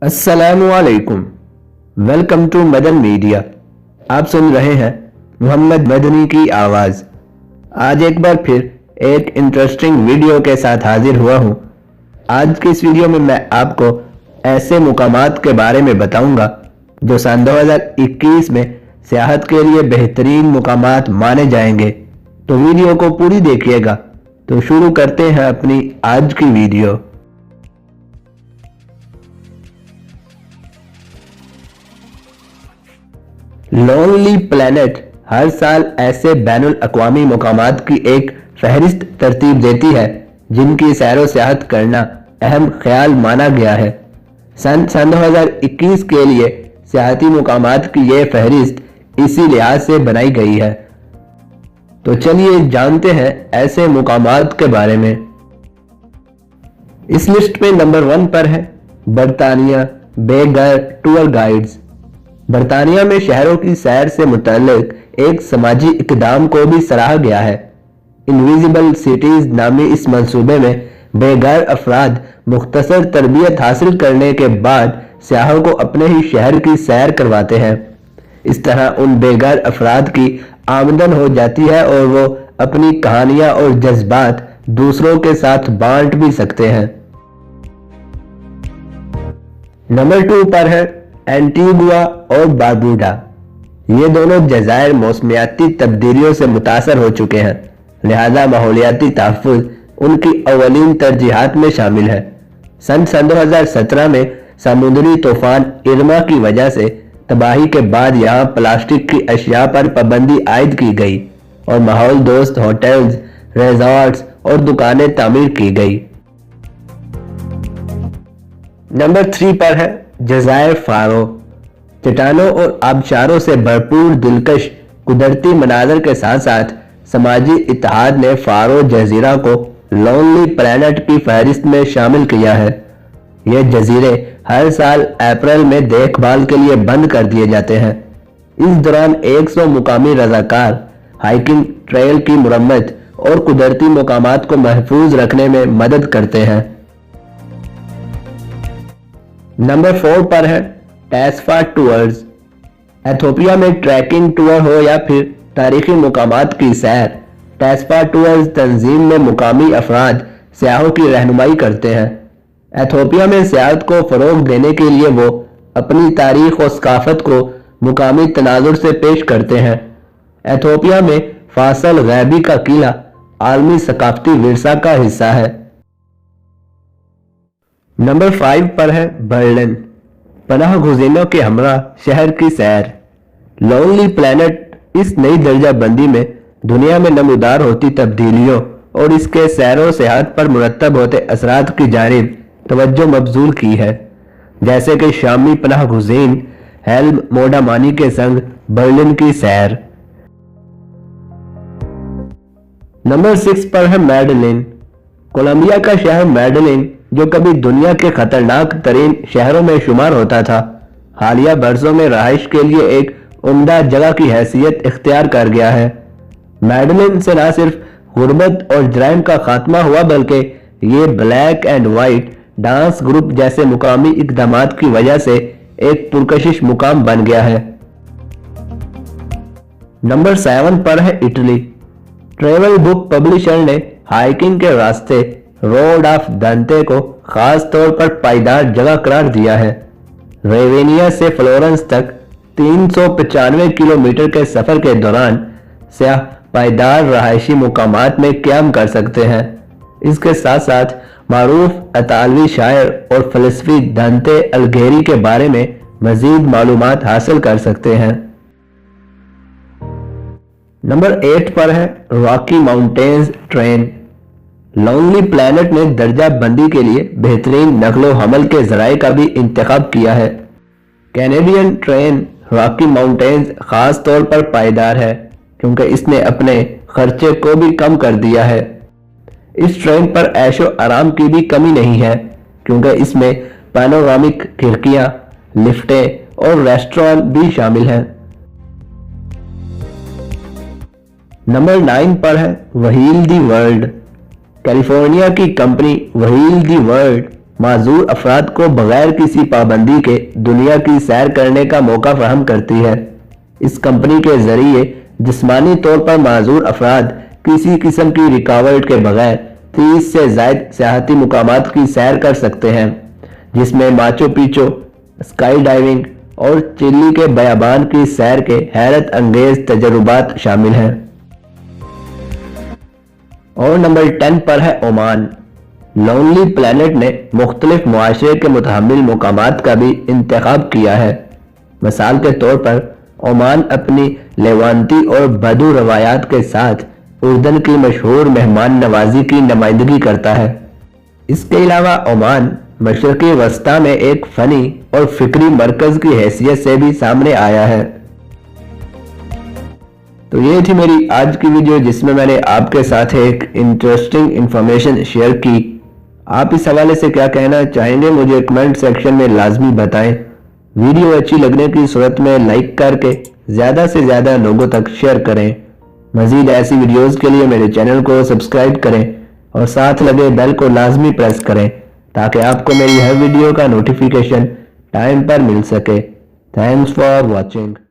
अस्सलामुअलैकुम। Welcome to Madan media. आप सुन रहे हैं मोहम्मद मदनी की आवाज़। आज एक बार फिर एक इंटरेस्टिंग वीडियो के साथ हाजिर हुआ हूँ। आज की इस वीडियो में मैं आपको ऐसे मुकामात के बारे में बताऊंगा जो सन 2021 में सियाहत के लिए बेहतरीन मुकामात माने जाएंगे। तो वीडियो को पूरी देखिएगा। तो शुरू करते हैं अपनी आज की वीडियो। लोनली प्लैनेट हर साल ऐसे बैनुल अक़वामी मुकामात की एक फहरिस्त तरतीब देती है जिनकी सैरो सियाहत करना अहम ख्याल माना गया है। सन 2021 के लिए सियाहती मुकामात की यह फहरिस्त इसी लिहाज से बनाई गई है। तो चलिए जानते हैं ऐसे मुकामात के बारे में। इस लिस्ट में नंबर 1 पर है बरतानिया बेघर टूर गाइड्स। बरतानिया में शहरों की सैर से मुतल्लिक एक समाजी इक़दाम को भी सराहा गया है। इनविजिबल सिटीज नामी इस मंसूबे में बेघर अफराद मुख्तसर तरबियत हासिल करने के बाद सियाहों को अपने ही शहर की सैर करवाते हैं। इस तरह उन बेघर अफराद की आमदन हो जाती है और वो अपनी कहानियां और जज्बात दूसरों के साथ बांट भी सकते हैं। नंबर 2 पर है एंटीगुआ और बारबूडा। ये दोनों जज़ायर मौसमियाती तब्दीलियों से मुतासर हो चुके हैं, लिहाजा माहौलियाती तहफ़्फ़ुज़ उनकी अव्वलीन तरजीहात में शामिल है। सन 2017 में समुद्री तूफान इरमा की वजह से तबाही के बाद यहाँ प्लास्टिक की अशिया पर पाबंदी आयद की गई और माहौल दोस्त होटल्स, रिजॉर्ट्स और दुकानें तामीर की गई। नंबर 3 पर है जज़ायर फारो। चट्टानों और आबशारों से भरपूर दिलकश कुदरती मनाजर के साथ साथ समाजी इत्तेहाद ने फारो जजीरा को लोनली प्लैनेट की फहरिस्त में शामिल किया है। ये जजीरे हर साल अप्रैल में देखभाल के लिए बंद कर दिए जाते हैं। इस दौरान 100 मुकामी रजाकार हाइकिंग ट्रेल की मुरम्मत और कुदरती मुकामात को महफूज रखने में मदद करते हैं। नंबर 4 पर है टैस्फा टूर्स। एथोपिया में ट्रैकिंग टूर हो या फिर तारीखी मुकामात की सैर, टैस्फा टूर्स तंजीम में मुकामी अफराद सियाहों की रहनुमाई करते हैं। एथोपिया में सियाहत को फरोग देने के लिए वो अपनी तारीख और सकाफत को मुकामी तनाजुर से पेश करते हैं। एथोपिया में फासल गैबी का किला आलमी सकाफती विरसा का हिस्सा है। नंबर 5 पर है बर्लिन। पनाह गुज़ीनों के हमरा शहर की सैर। लोनली प्लैनेट इस नई दर्जा बंदी में दुनिया में नमूदार होती तब्दीलियों और इसके सैरो सेहत पर मुरतब होते असरात की जानिब तवज्जो मबजूल की है, जैसे कि शामी पनाह गुज़ीन हेल्म मोडामानी के संग बर्लिन की सैर। नंबर 6 पर है मेडलिन। कोलंबिया का शहर मेडलिन, जो कभी दुनिया के खतरनाक तरीन शहरों में शुमार होता था, हालिया बरसों में रहाइश के लिए एक उम्दा जगह की हैसियत इख्तियार कर गया है। मेडलिन से न सिर्फ गुर्बत और जराइम का खात्मा हुआ बल्कि ये black and white dance group जैसे मुकामी इकदामात की वजह से एक पुरकशिश मुकाम बन गया है। नंबर 7 पर है इटली। ट्रेवल बुक पब्लिशर ने हाइकिंग के रास्ते रोड ऑफ दांते को खास तौर पर पायदार जगह करार दिया है। रेवेनिया से फ्लोरेंस तक 395 किलोमीटर के सफर के दौरान सियाह पायदार रहायशी मुकामात में क्याम कर सकते हैं। इसके साथ साथ मारूफ अतालवी शायर और फलसफी दांते अलगेरी के बारे में मजीद मालूमात हासिल कर सकते हैं। नंबर 8 पर है Rocky mountains train. Lonely planet ने दर्जा बंदी के लिए बेहतरीन नकलो हमल के जराए का भी इंतखाब किया है। कैनेडियन ट्रेन रॉकी माउंटेन्स खास तौर पर पायदार है क्योंकि इसने अपने खर्चे को भी कम कर दिया है। इस ट्रेन पर ऐशो आराम की भी कमी नहीं है क्योंकि इसमें पैनोरामिक खिड़कियां, लिफ्टें और रेस्टोरेंट भी शामिल हैं। नंबर 9 पर है व्हील दी वर्ल्ड। कैलिफोर्निया की कंपनी व्हील दी वर्ल्ड معذور افراد کو بغیر کسی پابندی کے دنیا کی سیر کرنے کا موقع فراہم کرتی ہے۔ اس کمپنی کے ذریعے جسمانی طور پر معذور افراد کسی قسم کی رکاوٹ کے بغیر 30 سے زائد سیاحتی مقامات کی سیر کر سکتے ہیں، جس میں ماچو پیچو، اسکائی ڈائیونگ اور چلی کے بیابان کی سیر کے حیرت انگیز تجربات شامل ہیں۔ اور نمبر 10 پر ہے عمان۔ لونلی پلانٹ نے مختلف معاشرے کے متحمل مقامات کا بھی انتخاب کیا ہے۔ مثال کے طور پر عمان اپنی لیوانتی اور بدو روایات کے ساتھ اردن کی مشہور مہمان نوازی کی نمائندگی کرتا ہے۔ اس کے علاوہ عمان مشرقی وسطی میں ایک فنی اور فکری مرکز کی حیثیت سے بھی سامنے آیا ہے۔ تو یہ تھی میری آج کی ویڈیو، جس میں نے آپ کے ساتھ ایک انٹرسٹنگ انفارمیشن شیئر کی۔ آپ اس حوالے سے کیا کہنا چاہیں گے مجھے کمنٹ سیکشن میں لازمی بتائیں۔ ویڈیو اچھی لگنے کی صورت میں لائک کر کے زیادہ سے زیادہ لوگوں تک شیئر کریں۔ مزید ایسی ویڈیوز کے لیے میرے چینل کو سبسکرائب کریں اور ساتھ لگے بیل کو لازمی پریس کریں تاکہ آپ کو میری ہر ویڈیو کا نوٹیفیکیشن ٹائم پر مل سکے۔ Thanks for watching.